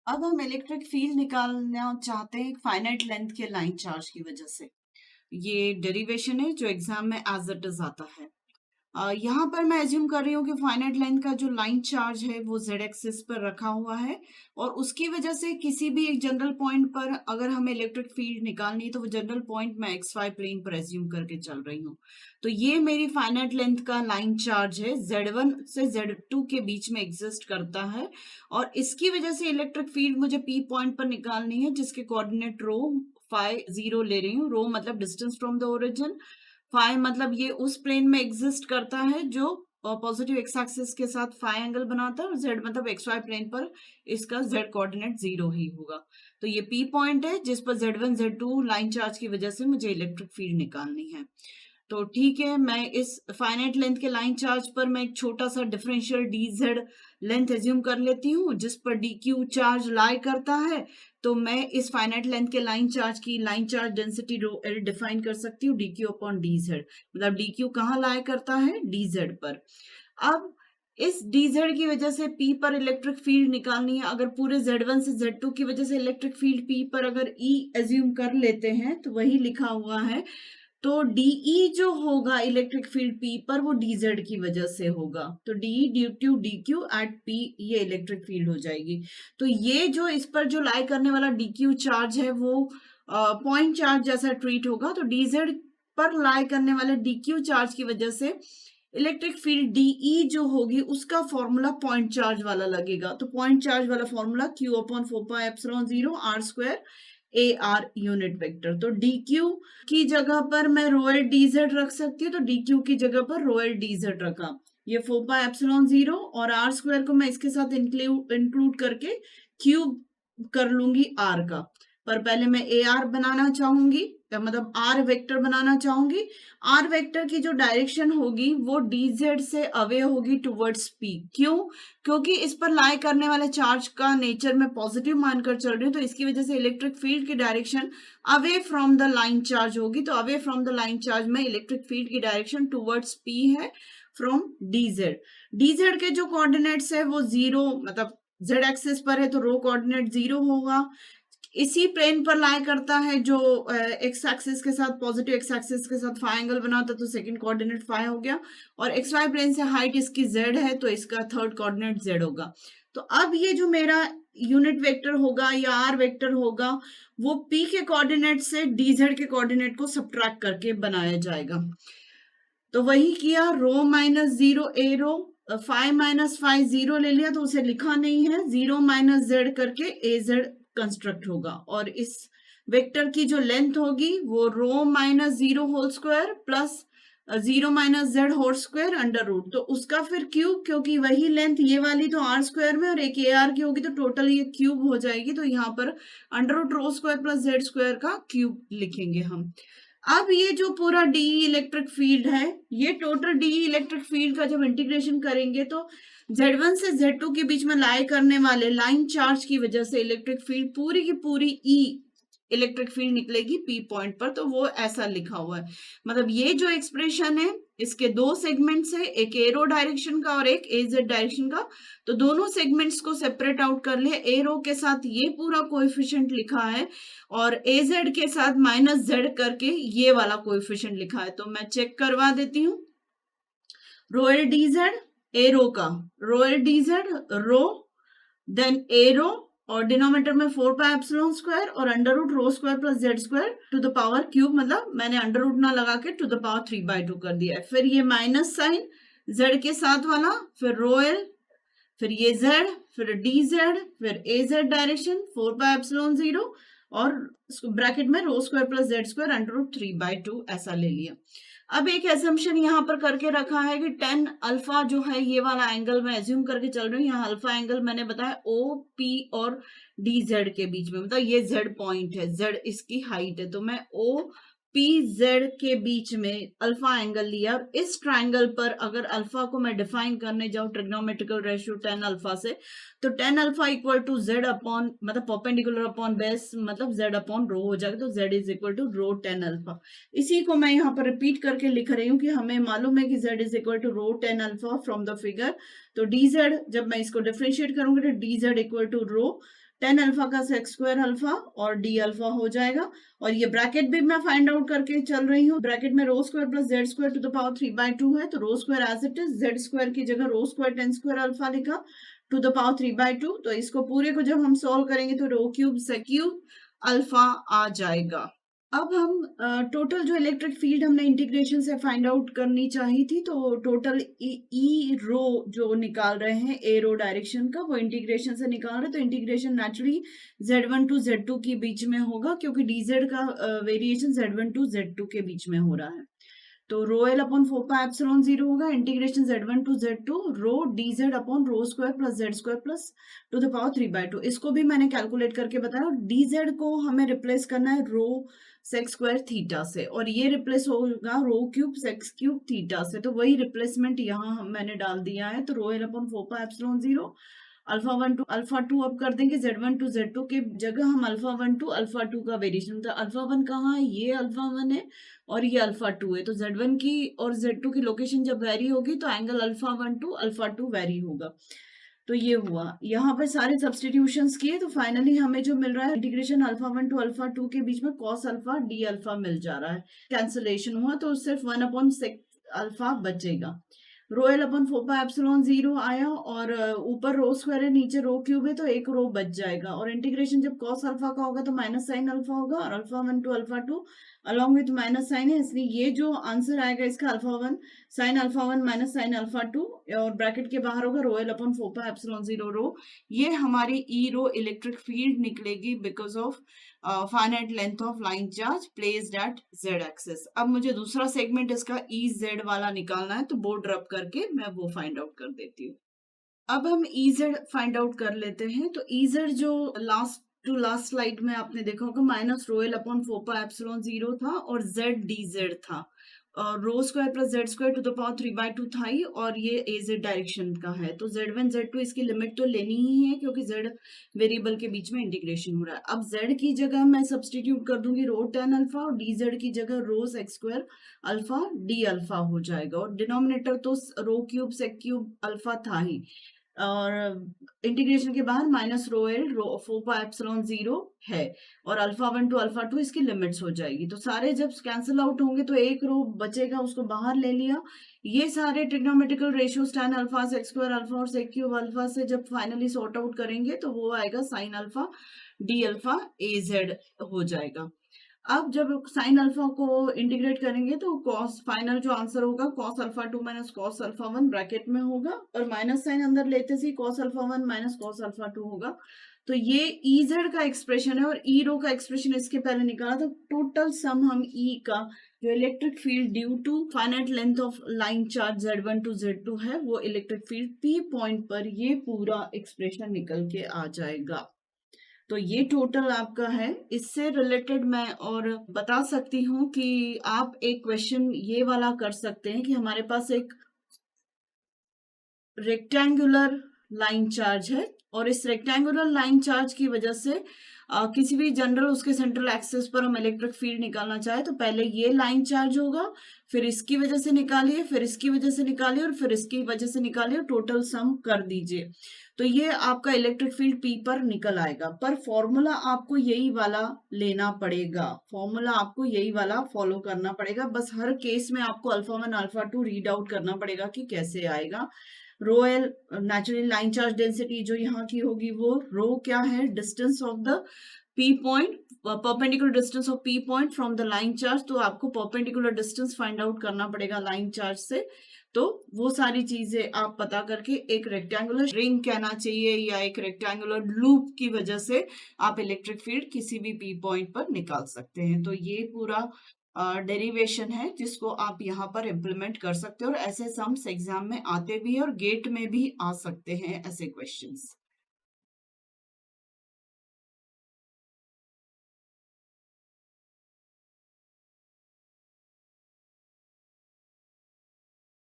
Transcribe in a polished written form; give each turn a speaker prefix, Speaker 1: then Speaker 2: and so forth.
Speaker 1: अब हम electric field निकालना चाहते हैं एक फाइनाइट लेंथ के लाइन चार्ज की वजह से। ये डेरिवेशन है जो एग्जाम में एज इट इज आता है। यहाँ पर मैं एज्यूम कर रही हूँ कि फाइनाइट लेंथ का जो लाइन चार्ज है वो जेड एक्सिस पर रखा हुआ है और उसकी वजह से किसी भी एक जनरल पॉइंट पर अगर हमें इलेक्ट्रिक फील्ड निकालनी है तो वो जनरल पॉइंट मैं एक्स वाई प्लेन पर एज्यूम करके चल रही हूँ। तो ये मेरी फाइनाइट लेंथ का लाइन चार्ज है, Z1 से Z2 के बीच में एग्जिस्ट करता है और इसकी वजह से इलेक्ट्रिक फील्ड मुझे पी पॉइंट पर निकालनी है जिसके कोऑर्डिनेट रो फाई 0 ले रही हूँ। रो मतलब distance from the origin, phi मतलब ये उस प्लेन में एग्जिस्ट करता है जो पॉजिटिव एक्स एक्सिस के साथ फाई एंगल बनाता है और जेड मतलब एक्स वाई प्लेन पर इसका जेड कोऑर्डिनेट 0 ही होगा। तो ये पी पॉइंट है जिस पर Z1 Z2 लाइन चार्ज की वजह से मुझे इलेक्ट्रिक फील्ड निकालनी है। तो ठीक है, मैं इस फाइनाइट लेंथ के लाइन चार्ज पर मैं एक छोटा सा differential D Z length assume कर लेती हूँ जिस पर डी क्यू चार्ज लाई करता है। तो मैं इस फाइनाइट लेंथ के लाइन चार्ज की line charge density rho L define कर सकती हूँ D Q upon D Z. मतलब डी क्यू कहाँ लाई करता है, डी जेड पर। अब इस डी जेड की वजह से पी पर इलेक्ट्रिक फील्ड निकालनी है। अगर पूरे Z1 से Z2 की वजह से इलेक्ट्रिक फील्ड पी पर अगर ई एज्यूम कर लेते हैं तो वही लिखा हुआ है। तो डीई जो होगा इलेक्ट्रिक फील्ड पी पर वो डीजेड की वजह से होगा। तो d E due to d q at P ये इलेक्ट्रिक फील्ड हो जाएगी। तो ये जो इस पर जो लाई करने वाला डी क्यू चार्ज है वो पॉइंट चार्ज जैसा ट्रीट होगा। तो डीजेड पर लाई करने वाले डी क्यू चार्ज की वजह से इलेक्ट्रिक फील्ड डीई जो होगी उसका फॉर्मूला पॉइंट चार्ज वाला लगेगा। तो पॉइंट चार्ज वाला formula Q upon 4πε0 R square A R unit vector. तो डी क्यू की जगह पर मैं रोएल डी जेड रख सकती हूँ, तो डी क्यू की जगह पर रोएल डी जेड रखा। ये 4πε0 और आर स्क्वायर को मैं इसके साथ इंक्लूड करके क्यूब कर लूंगी आर का। पर पहले मैं ए आर बनाना चाहूंगी, मतलब आर वेक्टर बनाना चाहूंगी। आर वेक्टर की जो डायरेक्शन होगी वो डी जेड से अवे होगी टुवर्ड्स पी। क्यों? क्योंकि इस पर लाई करने वाले चार्ज का नेचर में पॉजिटिव मानकर चल रही हूँ, तो इसकी वजह से इलेक्ट्रिक फील्ड की direction away from the line charge होगी। तो away from the line charge में इलेक्ट्रिक फील्ड की डायरेक्शन टुवर्ड्स पी है फ्रॉम डीजेड। डीजेड के जो कोऑर्डिनेट्स है वो 0 मतलब जेड एक्सिस पर है तो रो कोऑर्डिनेट 0 होगा। इसी प्लेन पर लाई करता है जो एक्स एक्सिस के साथ पॉजिटिव एक्स एक्सिस के साथ फाई एंगल बनाता, तो सेकंड कोऑर्डिनेट फाई हो गया। और एक्स वाई प्लेन से हाइट इसकी जेड है तो इसका थर्ड कोऑर्डिनेट जेड होगा। तो अब ये जो मेरा यूनिट वेक्टर होगा या आर वेक्टर होगा वो पी के कोऑर्डिनेट से डीजेड के कोऑर्डिनेट को सब्ट्रैक्ट करके बनाया जाएगा। तो वही किया, रो माइनस 0 ए रो, फाइव माइनस फाइव 0 ले लिया तो उसे लिखा नहीं है, 0 माइनस जेड करके ए जेड कंस्ट्रक्ट होगा। और इस वेक्टर की जो लेंथ होगी वो rho minus 0 whole square plus 0 minus Z whole square under root. तो उसका फिर क्यूब, क्योंकि वही लेंथ ये वाली तो आर स्क्वायर में और एक ए आर की होगी तो टोटल ये क्यूब हो जाएगी। तो यहाँ पर under root rho square plus Z square का क्यूब लिखेंगे हम। अब ये जो पूरा डी इलेक्ट्रिक फील्ड है, ये टोटल डी इलेक्ट्रिक फील्ड का जब इंटीग्रेशन करेंगे तो Z1 से Z2 के बीच में लाई करने वाले लाइन चार्ज की वजह से इलेक्ट्रिक फील्ड पूरी की पूरी ई इलेक्ट्रिक फील्ड निकलेगी पी पॉइंट पर। तो वो ऐसा लिखा हुआ है। मतलब ये जो एक्सप्रेशन है इसके दो सेगमेंट्स है, एक एरो डायरेक्शन का और एक एजेड डायरेक्शन का। तो दोनों सेगमेंट्स को सेपरेट आउट कर लिया। एरो के साथ ये पूरा कोएफिशिएंट लिखा है और एजेड के साथ माइनस जेड करके ये वाला कोएफिशिएंट लिखा है। तो मैं चेक करवा देती हूँ। रोएल डी जेड एरो का, rho l d z rho, then arrow और डिनोमिनेटर में 4πε² और under root rho square plus Z square to the power cube, मतलब मैंने अंडर रूट ना लगा के टू द पावर 3/2 कर दिया है। फिर ये माइनस साइन जेड के साथ वाला, फिर रोएल, फिर ये जेड, फिर डी जेड, फिर ए जेड डायरेक्शन 4πε0 और ब्रैकेट में rho square plus Z square under root 3/2 ऐसा ले लिया। अब एक एजम्पशन यहाँ पर करके रखा है कि टेन अल्फा जो है ये वाला एंगल मैं एज्यूम करके चल रही हूँ। यहाँ अल्फा एंगल मैंने बताया ओ पी और डी जेड के बीच में, मतलब ये जेड पॉइंट है, जेड इसकी हाइट है। तो मैं ओ पी जेड के बीच में अल्फा एंगल लिया। और इस ट्राइंगल पर अगर अल्फा को मैं डिफाइन करने जाऊं ट्रिग्नोमेट्रिकल रेशियो टेन अल्फा से, तो tan alpha equal to z upon मतलब परपेंडिकुलर अपॉन बेस मतलब जेड अपॉन रो हो जाएगा। तो z is equal to rho tan alpha. इसी को मैं यहाँ पर रिपीट करके लिख रही हूँ कि हमें मालूम है कि z is equal to rho tan alpha from the figure. तो dz जब मैं इसको डिफरेंशिएट करूंगी तो dz equal to rho tan alpha का सेक स्क्वायर अल्फा और डी अल्फा हो जाएगा। और ये ब्रैकेट भी मैं फाइंड आउट करके चल रही हूँ। ब्रैकेट में rho square plus Z square to the power 3/2 है, तो rho square as it is, Z square की जगह rho square tan square alpha लिखा टू द पावर 3/2। तो इसको पूरे को जब हम सॉल्व करेंगे तो rho cube sec cube alpha आ जाएगा। अब हम टोटल जो इलेक्ट्रिक फील्ड हमने इंटीग्रेशन से फाइंड आउट करनी चाहिए थी, तो टोटल ई रो जो निकाल रहे हैं ए रो डायरेक्शन का, वो इंटीग्रेशन से निकाल रहे हैं। तो integration naturally z1 to z2 के बीच में होगा, क्योंकि dz का वेरिएशन z1 टू z2 के बीच में हो रहा है। तो रो एल अपॉन 4πε0 होगा, integration z1 to z2 rho dz upon rho square plus Z square plus to the power 3/2। इसको भी मैंने कैलकुलेट करके बताया। dz को हमें रिप्लेस करना है रो सेक स्क्वायर थीटा से, और ये रिप्लेस होगा रो क्यूब सेक्स क्यूब थीटा से। तो वही रिप्लेसमेंट यहाँ मैंने डाल दिया है। तो rho L upon 4πε0 alpha 1 to alpha 2 अब कर देंगे, z1 टू z2 के जगह हम अल्फा 1 टू अल्फा 2 का वेरिएशन। तो अल्फा 1 कहाँ है, ये अल्फा 1 है और ये अल्फा 2 है। तो z1 की और z2 की लोकेशन जब वेरी होगी तो angle alpha 1 to alpha 2 vary होगा। तो ये हुआ, यहाँ पर सारे सब्सटीट्यूशंस किए तो फाइनली हमें जो मिल रहा है इंटीग्रेशन अल्फा 1 टू अल्फा 2 के बीच में कॉस अल्फा डी अल्फा मिल जा रहा है। कैंसलेशन हुआ तो सिर्फ 1 अपॉन सेक अल्फा बचेगा। रो एल अपॉन 4πε0 आया, और ऊपर रो स्क्वायर है नीचे रो क्यूब है, तो एक रो बच जाएगा। और इंटीग्रेशन जब कॉस अल्फा का होगा तो माइनस साइन अल्फा होगा, और alpha 1 to alpha 2 along with minus sine है, इसलिए ये जो आंसर आएगा इसका alpha 1 sine alpha 1 minus sine alpha 2, और ब्रैकेट के बाहर होगा रो एल अपॉन 4πε0 रो। ये हमारी ई रो इलेक्ट्रिक फील्ड निकलेगी because of finite length of line charge placed at Z axis. अब मुझे दूसरा सेगमेंट इसका ई जेड वाला निकालना है, तो बोर्ड रब करके मैं वो फाइंड आउट कर देती हूँ। अब हम ई जेड फाइंड आउट कर लेते हैं। तो ई जेड जो लास्ट टू लास्ट स्लाइड में आपने देखा होगा माइनस रो एल अपॉन 4πε0 था और जेड डी जेड था, और rho square plus Z square to the power 3/2 था ही, और ये ए जेड डायरेक्शन का है। तो z1 z2 इसकी लिमिट तो लेनी ही है, क्योंकि z वेरिएबल के बीच में इंटीग्रेशन हो रहा है। अब z की जगह मैं सब्सटीट्यूट कर दूंगी रो टेन अल्फा, और dz की जगह rho sec square alpha D alpha हो जाएगा, और डिनोमिनेटर तो rho cube sec cube alpha था ही, और इंटीग्रेशन के बाहर माइनस रो एल रो 4πε0 है, और अल्फा 1 टू अल्फा 2 इसकी लिमिट्स हो जाएगी। तो सारे जब कैंसिल आउट होंगे तो एक रो बचेगा, उसको बाहर ले लिया। ये सारे trigonometrical ratios tan alpha sec square alpha और सेक क्यूब अल्फा से जब फाइनली सॉर्ट आउट करेंगे तो वो आएगा साइन अल्फा डी अल्फा ए जेड हो जाएगा। अब जब साइन अल्फा को इंटीग्रेट करेंगे तो कॉस फाइनल जो आंसर होगा cos alpha 2 minus cos alpha 1 bracket में होगा, और माइनस साइन अंदर लेते से cos alpha 1 minus cos alpha 2 होगा। तो ये ई जेड का एक्सप्रेशन है, और ई रो का एक्सप्रेशन इसके पहले निकाला था। टोटल सम हम ई का जो electric field due to finite length of line charge z1 to z2 है, वो इलेक्ट्रिक फील्ड पी पॉइंट पर ये पूरा एक्सप्रेशन निकल के आ जाएगा। तो ये टोटल आपका है। इससे रिलेटेड मैं और बता सकती हूँ कि आप एक क्वेश्चन ये वाला कर सकते हैं कि हमारे पास एक रेक्टेंगुलर लाइन चार्ज है, और इस रेक्टेंगुलर लाइन चार्ज की वजह से किसी भी जनरल उसके सेंट्रल एक्सिस पर हम इलेक्ट्रिक फील्ड निकालना चाहे तो पहले ये लाइन चार्ज होगा, फिर इसकी वजह से निकालिए, फिर इसकी वजह से निकालिए, और फिर इसकी वजह से निकालिए, और टोटल सम कर दीजिए। तो ये आपका इलेक्ट्रिक फील्ड पी पर निकल आएगा। पर फॉर्मूला आपको यही वाला लेना पड़ेगा, फॉर्मूला आपको यही वाला फॉलो करना पड़ेगा। बस हर केस में आपको अल्फा 1 अल्फा 2 रीड आउट करना पड़ेगा कि कैसे आएगा। Rho L naturally line charge density जो यहाँ की होगी, वो रो क्या है, distance of the P point, perpendicular distance of P point from the line charge. तो आपको परपेंडिकुलर डिस्टेंस फाइंड आउट करना पड़ेगा लाइन चार्ज से। तो वो सारी चीजें आप पता करके एक रेक्टेंगुलर रिंग कहना चाहिए या एक रेक्टेंगुलर लूप की वजह से आप इलेक्ट्रिक फील्ड किसी भी पी पॉइंट पर निकाल सकते हैं। तो ये पूरा डेरिवेशन है जिसको आप यहाँ पर इम्प्लीमेंट कर सकते हो, और ऐसे सम्स एग्जाम में आते भी है और गेट में भी आ सकते हैं ऐसे क्वेश्चंस।